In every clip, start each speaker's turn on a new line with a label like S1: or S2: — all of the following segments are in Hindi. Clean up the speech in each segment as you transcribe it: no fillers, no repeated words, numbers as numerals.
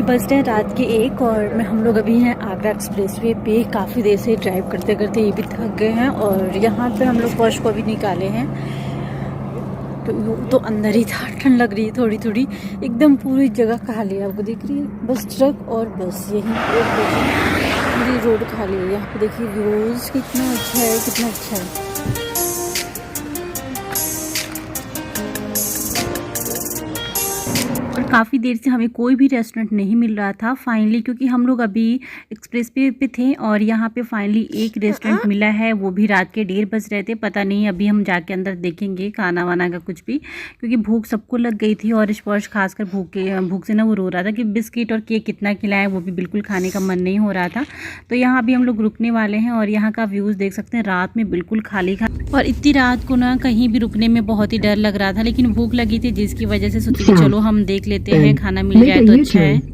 S1: बज रहे हैं रात के 1 और हम लोग अभी हैं आगरा एक्सप्रेसवे पे। काफ़ी देर से ड्राइव करते करते ये भी थक गए हैं और यहाँ पे हम लोग पर्स को भी निकाले हैं। तो अंदर ही था, ठंड लग रही है थोड़ी थोड़ी। एकदम पूरी जगह खाली है, आपको दिख रही है, बस ट्रक और बस यही पूरी रोड खाली है। यहाँ पे देखिए व्यूज़ कितना अच्छा है, कितना अच्छा है। और काफ़ी देर से हमें कोई भी रेस्टोरेंट नहीं मिल रहा था फाइनली, क्योंकि हम लोग अभी एक्सप्रेस पे थे और यहाँ पे फाइनली एक रेस्टोरेंट मिला है, वो भी रात के 1:30 बज रहे थे। पता नहीं, अभी हम जाके अंदर देखेंगे खाना वाना का कुछ भी, क्योंकि भूख सबको लग गई थी और स्पर्श खासकर भूख से ना वो रो रहा था कि बिस्किट और केक कितना खिलाएं, वो भी बिल्कुल खाने का मन नहीं हो रहा था। तो यहाँ अभी हम लोग रुकने वाले हैं और यहाँ का व्यूज़ देख सकते हैं, रात में बिल्कुल खाली और इतनी रात को ना कहीं भी रुकने में बहुत ही डर लग रहा था, लेकिन भूख लगी थी जिसकी वजह से सोची कि चलो हम देख लेते हैं, खाना मिल जाए तो अच्छा है।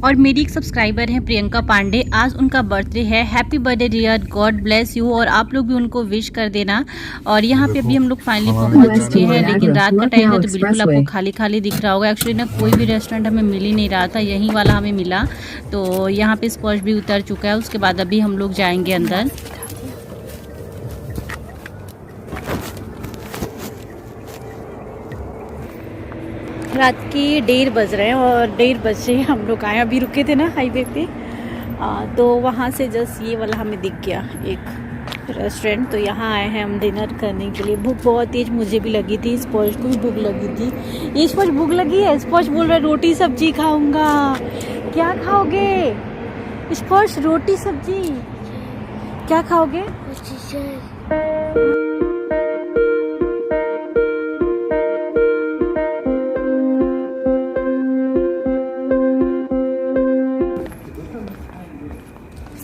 S1: और मेरी एक सब्सक्राइबर हैं प्रियंका पांडे, आज उनका बर्थडे है। Happy birthday dear, God bless you. और आप लोग भी उनको विश कर देना। और यहाँ पे अभी हम लोग फाइनली पहुँच चुके हैं, लेकिन रात का टाइम है तो बिल्कुल आपको खाली खाली दिख रहा होगा। एक्चुअली ना कोई भी रेस्टोरेंट हमें मिल ही नहीं रहा था, यहीं वाला हमें मिला। तो यहाँ पे स्पर्श भी उतर चुका है, उसके बाद अभी हम लोग जाएंगे अंदर। रात के 1:30 बज रहे हैं और 1:30 बजे हम लोग आए। अभी रुके थे ना हाईवे पे, तो वहाँ से जस्ट ये वाला हमें दिख गया एक रेस्टोरेंट। तो यहाँ आए हैं हम डिनर करने के लिए। भूख बहुत तेज मुझे भी लगी थी, स्पर्श को भी भूख लगी थी। ये स्पर्श भूख लगी है, स्पर्श बोल रहा है रोटी सब्जी खाऊंगा। क्या खाओगे स्पर्श? रोटी सब्जी। क्या खाओगे?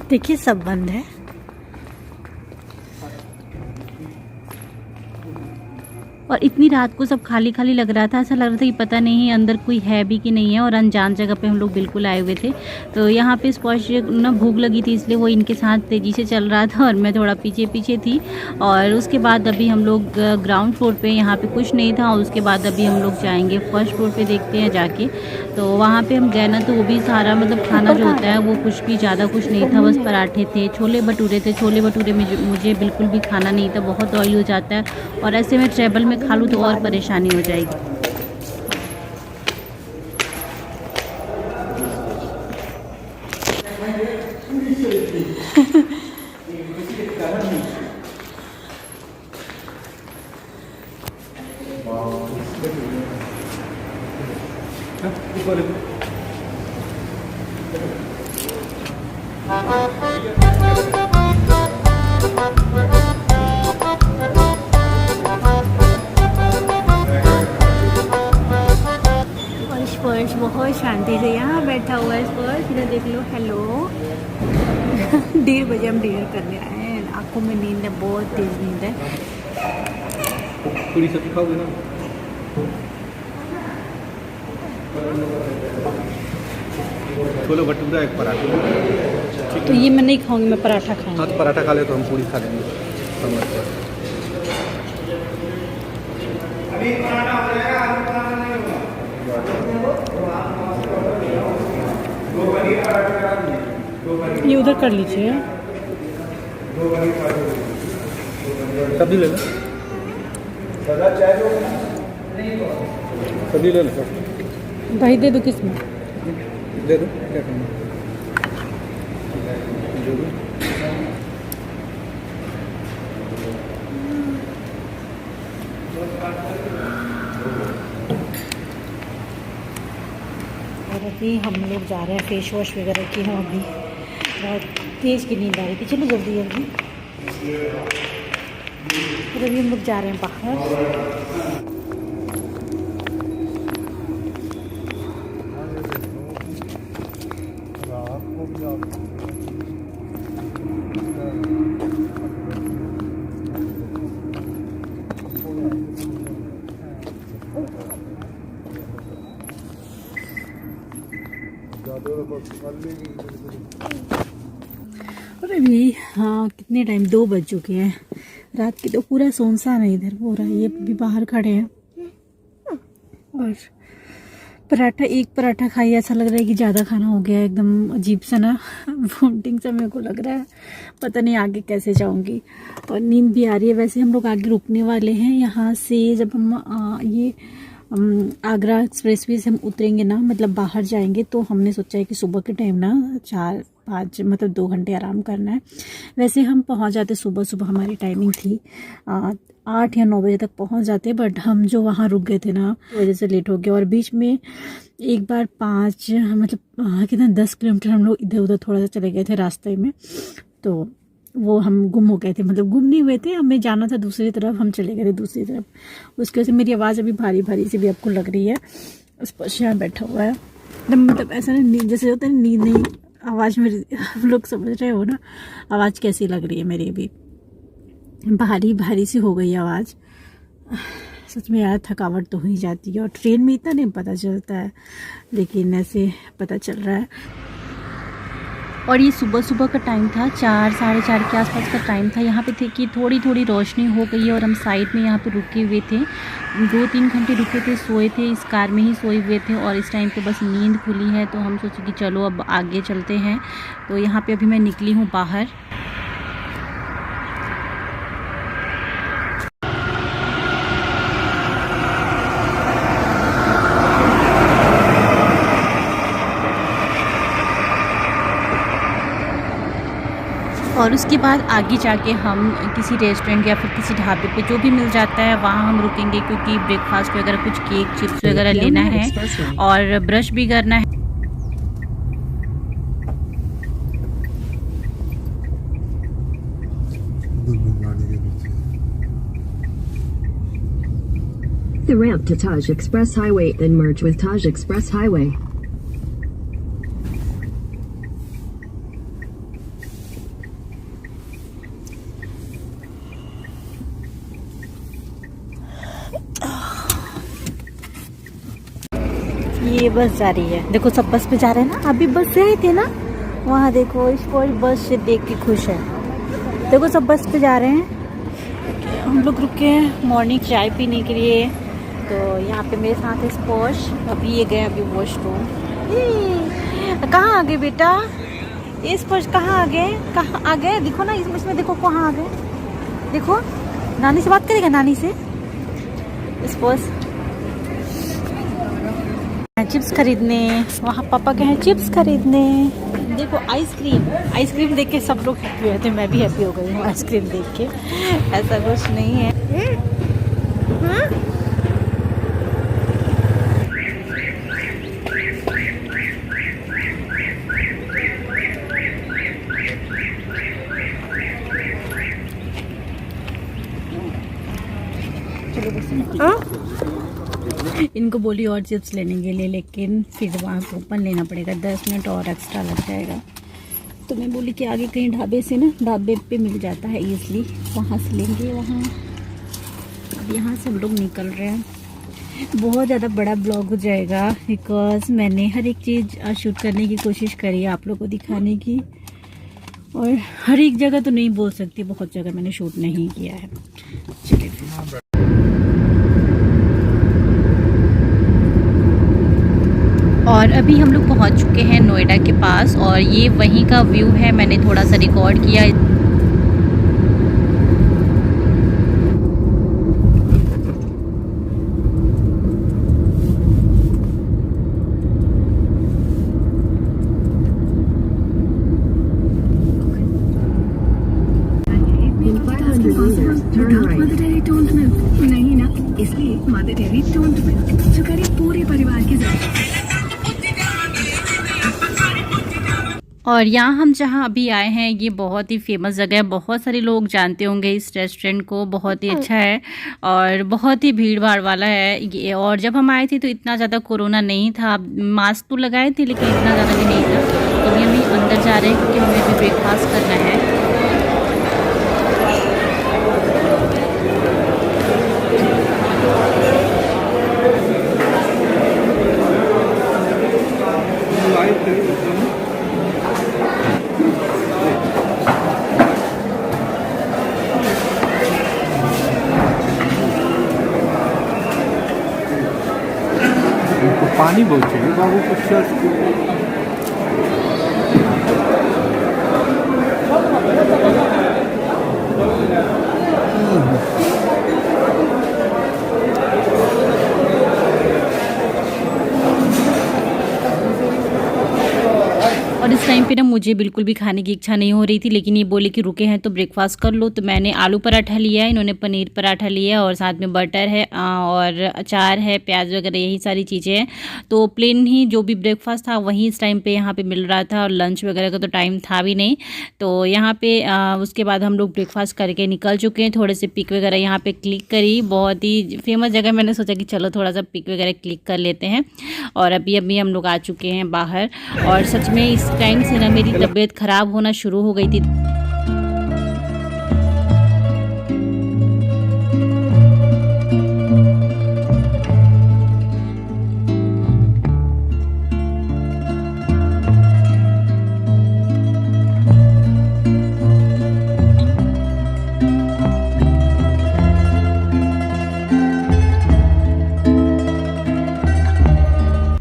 S1: देखिए सब बंद है। और इतनी रात को सब खाली खाली लग रहा था, ऐसा लग रहा था कि पता नहीं अंदर कोई है भी कि नहीं है। और अनजान जगह पे हम लोग बिल्कुल आए हुए थे। तो यहाँ पे स्पर्श ना भूख लगी थी, इसलिए वो इनके साथ तेज़ी से चल रहा था और मैं थोड़ा पीछे पीछे थी। और उसके बाद अभी हम लोग ग्राउंड फ्लोर पे, यहाँ पे कुछ नहीं था। और उसके बाद अभी हम लोग जाएंगे फर्स्ट फ्लोर पे, देखते हैं जाके। तो वहाँ पे हम गए ना, तो वो भी सारा मतलब खाना जो होता है वो कुछ भी ज़्यादा कुछ नहीं था, बस पराठे थे, छोले भटूरे थे। छोले भटूरे में मुझे बिल्कुल भी खाना नहीं था, बहुत ऑयल हो जाता है और ऐसे में ट्रैवल में खा लूँ तो और परेशानी हो जाएगी। स्पर्श बहुत शांति से यहाँ बैठा हुआ है। स्पर्श इधर देख लो, हेलो। 1:30 बजे हम डिनर करने आए हैं, आंखों में नींद है, बहुत तेज नींद है।
S2: पूरी सब्जी खाओगे ना? छोले भटूरा, एक पराठा।
S1: तो ये मैं नहीं खाऊंगी, मैं पराठा खाऊंगी।
S2: हाँ तो पराठा खा ले तो हम पूरी खा लेंगे।
S1: ये उधर कर लीजिए।
S2: सब्जी ले लो, सब्जी ले लो।
S1: भाई दे दो, किस में
S2: दे दो, क्या करना दे दो।
S1: और अभी हम लोग जा रहे हैं, फेस वॉश वगैरह की हूँ। अभी बहुत तेज़ की नींद आ रही थी, चलो जल्दी जल्दी। और अभी हम लोग जा रहे हैं बाहर। अरे भी हाँ, कितने टाइम 2 बज चुके हैं रात की, तो पूरा सुनसान है इधर पूरा। ये भी बाहर खड़े हैं और पराठा, एक पराठा खाई ऐसा लग रहा है कि ज़्यादा खाना हो गया है, एकदम अजीब सा ना वोमिटिंग सा मेरे को लग रहा है। पता नहीं आगे कैसे जाऊंगी, और नींद भी आ रही है। वैसे हम लोग आगे रुकने वाले हैं यहाँ से। जब हम आगरा एक्सप्रेसवे से हम उतरेंगे ना, मतलब बाहर जाएंगे, तो हमने सोचा है कि सुबह के टाइम ना 4-5 मतलब 2 घंटे आराम करना है। वैसे हम पहुंच जाते सुबह सुबह, हमारी टाइमिंग थी 8 या 9 बजे तक पहुंच जाते, बट हम जो वहाँ रुक गए थे ना, वजह से लेट हो गया। और बीच में एक बार 5 मतलब कितना 10 किलोमीटर हम लोग इधर उधर थोड़ा सा चले गए थे रास्ते में, तो वो हम गुम हो गए थे। मतलब गुम नहीं हुए थे, हमें जाना था दूसरी तरफ, हम चले गए थे दूसरी तरफ। उसकी वजह से मेरी आवाज़ अभी भारी भारी सी भी आपको लग रही है। उस पर यहाँ बैठा हुआ है, मतलब ऐसा नहीं जैसे होता है नींद नहीं, आवाज़ मेरी आप लोग समझ रहे हो ना आवाज़ कैसी लग रही है मेरी, अभी भारी भारी सी हो गई आवाज़। सच में यार थकावट तो हो ही जाती है, और ट्रेन में इतना नहीं पता चलता है, लेकिन ऐसे पता चल रहा है। और ये सुबह सुबह का टाइम था, 4 साढ़े 4 के आसपास का टाइम था। यहाँ पे थे कि थोड़ी थोड़ी रोशनी हो गई है, और हम साइड में यहाँ पे रुके हुए थे, 2-3 घंटे रुके थे, सोए थे, इस कार में ही सोए हुए थे। और इस टाइम पे बस नींद खुली है, तो हम सोचे कि चलो अब आगे चलते हैं। तो यहाँ पे अभी मैं निकली हूँ बाहर। और उसके बाद आगे जाके हम किसी रेस्टोरेंट या फिर किसी ढाबे पे जो भी मिल जाता है वहाँ हम रुकेंगे, क्योंकि ब्रेकफास्ट वगैरह कुछ केक चिप्स वगैरह लेना है और ब्रश भी करना है।
S3: The ramp to Taj Express Highway, then merge with Taj Express Highway.
S1: ये बस जा रही है, देखो सब बस पे जा रहे हैं ना। अभी बस से आए थे ना, वहाँ देखो इसको बस से देख के खुश है। देखो सब बस पे जा रहे हैं। हम लोग रुके हैं मॉर्निंग चाय पीने के लिए। तो यहाँ पे मेरे साथ है स्पॉश, अभी ये गए अभी वॉशरूम। कहाँ आ गए बेटा, ये स्पॉश कहाँ आ गए, कहाँ आ गए? देखो ना इसमें देखो कहाँ आ गए, देखो नानी से बात करेगा, नानी से। स्पॉश चिप्स खरीदने, वहाँ पापा गए हैं चिप्स खरीदने। देखो आइसक्रीम देख के सब लोग हैप्पी हुए थे, मैं भी हैप्पी हो गई हूँ आइसक्रीम देख के। ऐसा कुछ नहीं है। इनको बोली और चिप्स लेने के लिए, लेकिन फिर वहाँ कूपन लेना पड़ेगा, 10 मिनट और एक्स्ट्रा लग जाएगा। तो मैं बोली कि आगे कहीं ढाबे से ना, ढाबे पे मिल जाता है ईज़िली, वहाँ से लेंगे। वहाँ अब यहाँ से हम लोग निकल रहे हैं। बहुत ज़्यादा बड़ा ब्लॉग हो जाएगा, बिकॉज मैंने हर एक चीज़ शूट करने की कोशिश करी है आप लोग को दिखाने की, और हर एक जगह तो नहीं बोल सकती, बहुत जगह मैंने शूट नहीं किया है। चलिए और अभी हम लोग पहुंच चुके हैं नोएडा के पास, और ये वहीं का व्यू है, मैंने थोड़ा सा रिकॉर्ड किया।
S3: नहीं ना, इसलिए मदर डेयरी डोंट मिल्क, जो करीब पूरे परिवार की जरूरत।
S1: और यहाँ हम जहाँ अभी आए हैं, ये बहुत ही फेमस जगह है, बहुत सारे लोग जानते होंगे इस रेस्टोरेंट को, बहुत ही अच्छा है और बहुत ही भीड़ भाड़ वाला है ये। और जब हम आए थे तो इतना ज़्यादा कोरोना नहीं था, मास्क तो लगाए थे लेकिन इतना ज़्यादा भी नहीं था। तो अभी हम अंदर जा रहे हैं क्योंकि हमें भी ब्रेकफास्ट करना है।
S2: लाइव पानी बहुत चाहिए बाबू कुछ।
S1: और इस टाइम पे ना मुझे बिल्कुल भी खाने की इच्छा नहीं हो रही थी, लेकिन ये बोले कि रुके हैं तो ब्रेकफास्ट कर लो। तो मैंने आलू पराठा लिया है, इन्होंने पनीर पराठा लिया और साथ में बटर है और अचार है, प्याज वगैरह, यही सारी चीज़ें हैं। तो प्लेन ही जो भी ब्रेकफास्ट था वही इस टाइम पे यहाँ पे मिल रहा था, और लंच वगैरह का तो टाइम था भी नहीं। तो यहाँ पे उसके बाद हम लोग ब्रेकफास्ट करके निकल चुके हैं। थोड़े से पिक वगैरह यहाँ पे क्लिक करी, बहुत ही फेमस जगह, मैंने सोचा कि चलो थोड़ा सा पिक वगैरह क्लिक कर लेते हैं। और अभी हम लोग आ चुके हैं बाहर। और सच में इस टाइम से ना मेरी तबीयत ख़राब होना शुरू हो गई थी।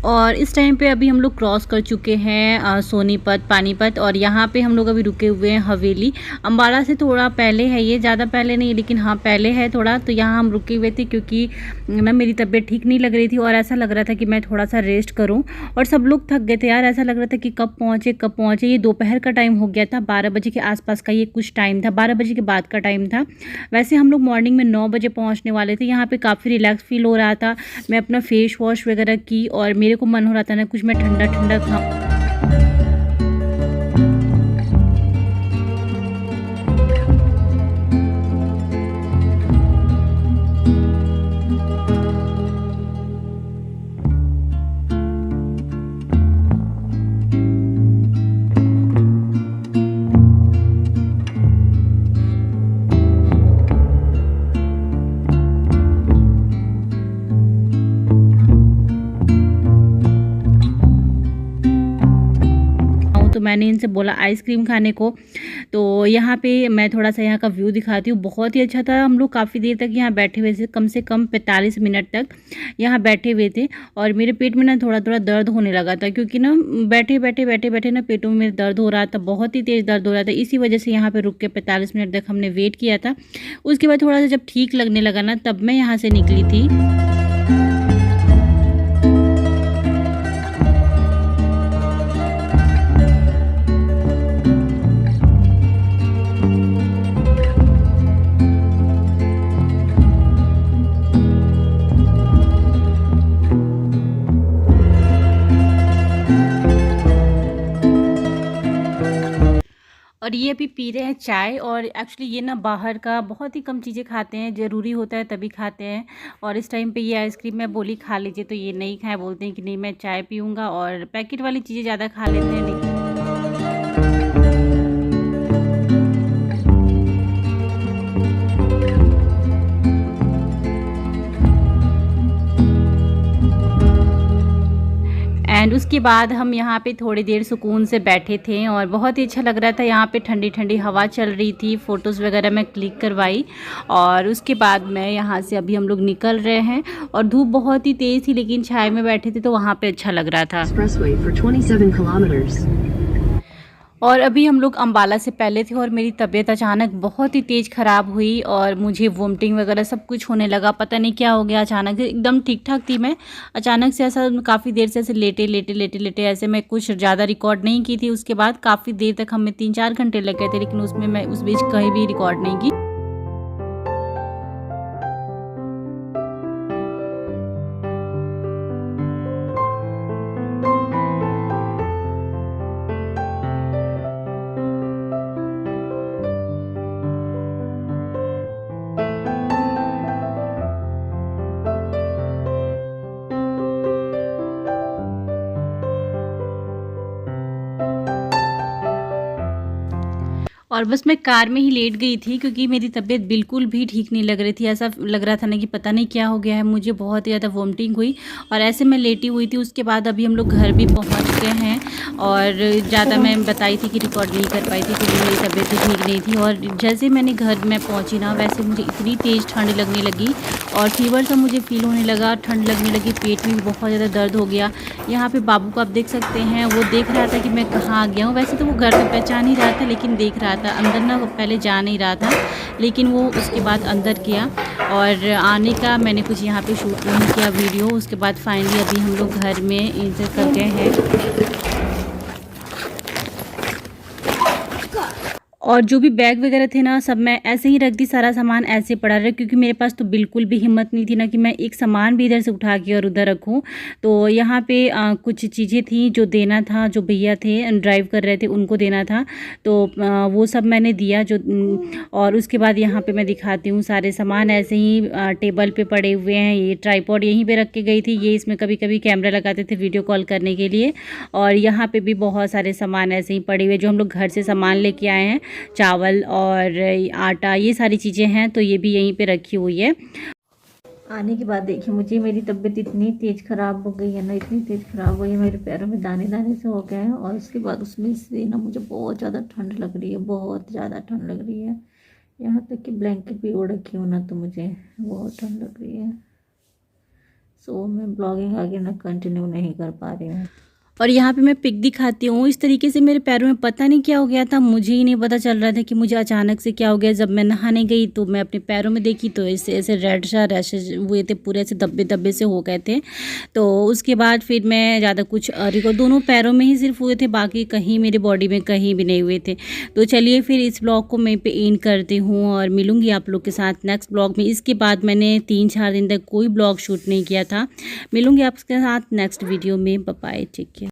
S1: और इस टाइम पे अभी हम लोग क्रॉस कर चुके हैं सोनीपत, पानीपत, और यहाँ पे हम लोग अभी रुके हुए हैं हवेली। अम्बाला से थोड़ा पहले है, ये ज़्यादा पहले नहीं लेकिन हाँ पहले है थोड़ा। तो यहाँ हम रुके हुए थे क्योंकि ना मेरी तबीयत ठीक नहीं लग रही थी और ऐसा लग रहा था कि मैं थोड़ा सा रेस्ट करूँ। और सब लोग थक गए थे यार, ऐसा लग रहा था कि कब पहुँचे। ये दोपहर का टाइम हो गया था, 12 बजे के आसपास का ये कुछ टाइम था, 12 बजे के बाद का टाइम था। वैसे हम लोग मॉर्निंग में 9 बजे पहुँचने वाले थे। यहाँ पर काफ़ी रिलैक्स फील हो रहा था। मैं अपना फेस वॉश वगैरह की और मेरे को मन हो रहा था ना कुछ मैं ठंडा ठंडा खाऊं। तो मैंने इनसे बोला आइसक्रीम खाने को। तो यहाँ पे मैं थोड़ा सा यहाँ का व्यू दिखाती हूँ, बहुत ही अच्छा था। हम लोग काफ़ी देर तक यहाँ बैठे हुए थे, कम से कम 45 मिनट तक यहाँ बैठे हुए थे। और मेरे पेट में ना थोड़ा थोड़ा दर्द होने लगा था, क्योंकि ना बैठे ना पेटों में मेरे दर्द हो रहा था, बहुत ही तेज़ दर्द हो रहा था। इसी वजह से यहाँ पर रुक के 45 मिनट तक हमने वेट किया था। उसके बाद थोड़ा सा जब ठीक लगने लगा ना, तब मैं यहाँ से निकली थी। और ये अभी पी रहे हैं चाय। और एक्चुअली ये ना बाहर का बहुत ही कम चीज़ें खाते हैं, ज़रूरी होता है तभी खाते हैं। और इस टाइम पे ये आइसक्रीम मैं बोली खा लीजिए, तो ये नहीं खाए, बोलते हैं कि नहीं मैं चाय पीऊँगा। और पैकेट वाली चीज़ें ज़्यादा खा लेते हैं, लेकिन एंड उसके बाद हम यहाँ पे थोड़ी देर सुकून से बैठे थे और बहुत ही अच्छा लग रहा था। यहाँ पे ठंडी ठंडी हवा चल रही थी, फ़ोटोज़ वगैरह मैं क्लिक करवाई। और उसके बाद मैं यहाँ से अभी हम लोग निकल रहे हैं। और धूप बहुत ही तेज़ थी, लेकिन छाए में बैठे थे तो वहाँ पे अच्छा लग रहा था।
S3: Expressway for 27 kilometers.
S1: और अभी हम लोग अम्बाला से पहले थे और मेरी तबीयत अचानक बहुत ही तेज़ ख़राब हुई और मुझे वोमिटिंग वगैरह सब कुछ होने लगा। पता नहीं क्या हो गया, अचानक से एकदम ठीक ठाक थी मैं, अचानक से ऐसा काफ़ी देर से ऐसे लेटे ऐसे मैं कुछ ज़्यादा रिकॉर्ड नहीं की थी। उसके बाद काफ़ी देर तक हमें 3-4 घंटे लग गए थे, लेकिन उसमें मैं उस बीच कहीं भी रिकॉर्ड नहीं की। और बस मैं कार में ही लेट गई थी, क्योंकि मेरी तबीयत बिल्कुल भी ठीक नहीं लग रही थी। ऐसा लग रहा था ना कि पता नहीं क्या हो गया है, मुझे बहुत ही ज़्यादा वोमिटिंग हुई और ऐसे मैं लेटी हुई थी। उसके बाद अभी हम लोग घर भी पहुंच गए हैं और ज़्यादा मैं बताई थी कि रिकॉर्ड नहीं कर पाई थी क्योंकि मेरी तबीयत ठीक नहीं थी। और जैसे मैंने घर में पहुँची ना, वैसे मुझे इतनी तेज़ ठंड लगने लगी और फीवर सा मुझे फील होने लगा, ठंड लगने लगी, पेट में भी बहुत ज़्यादा दर्द हो गया। यहाँ पे बाबू को आप देख सकते हैं, वो देख रहा था कि मैं कहाँ आ गया हूँ। वैसे तो वो घर पे पहचान ही रहा था, लेकिन देख रहा था अंदर ना, वो पहले जा नहीं रहा था, लेकिन वो उसके बाद अंदर किया। और आने का मैंने कुछ यहाँ पे शूट नहीं किया वीडियो। उसके बाद फाइनली अभी हम लोग घर में एंटर कर गए हैं। और जो भी बैग वगैरह थे ना, सब मैं ऐसे ही रख दी, सारा सामान ऐसे पड़ा रहा, क्योंकि मेरे पास तो बिल्कुल भी हिम्मत नहीं थी ना कि मैं एक सामान भी इधर से उठा के और उधर रखूं। तो यहाँ पे कुछ चीज़ें थी जो देना था, जो भैया थे ड्राइव कर रहे थे उनको देना था, तो वो सब मैंने दिया जो। और उसके बाद यहाँ पे मैं दिखाती हूँ, सारे सामान ऐसे ही टेबल पे पड़े हुए हैं। ये ट्राईपॉड यहीं पे रख के गई थी, ये इसमें कभी कभी कैमरा लगाते थे वीडियो कॉल करने के लिए। और यहाँ पे भी बहुत सारे सामान ऐसे ही पड़े हुए जो हम लोग घर से सामान लेके आए हैं, चावल और आटा, ये सारी चीज़ें हैं, तो ये भी यहीं पे रखी हुई है। आने के बाद देखिए, मुझे मेरी तबीयत इतनी तेज़ ख़राब हो गई है ना, इतनी तेज़ ख़राब हो गई है, मेरे पैरों में दाने दाने से हो गए हैं। और उसके बाद उसमें से ना मुझे बहुत ज़्यादा ठंड लग रही है, बहुत ज़्यादा ठंड लग रही है। यहाँ तक कि ब्लैंकेट भी ओढ़ रखी हूँ ना, तो मुझे बहुत ठंड लग रही है। सो मैं ब्लॉगिंग आगे ना कंटिन्यू नहीं कर पा रही हूँ। और यहाँ पे मैं पिक दिखाती हूँ, इस तरीके से मेरे पैरों में पता नहीं क्या हो गया था, मुझे ही नहीं पता चल रहा था कि मुझे अचानक से क्या हो गया। जब मैं नहाने गई तो मैं अपने पैरों में देखी तो ऐसे रेड सा रैशेज हुए थे, पूरे ऐसे धब्बे धब्बे से हो गए थे। तो उसके बाद फिर मैं ज़्यादा कुछ दोनों पैरों में ही सिर्फ हुए थे, बाकी कहीं मेरे बॉडी में कहीं भी नहीं हुए थे। तो चलिए फिर इस ब्लॉग को मैं पे एंड करती हूँ और मिलूँगी आप लोग के साथ नेक्स्ट ब्लॉग में। इसके बाद मैंने 3-4 दिन तक कोई ब्लॉग शूट नहीं किया था। मिलूँगी आपके साथ नेक्स्ट वीडियो में। Bye bye, take care.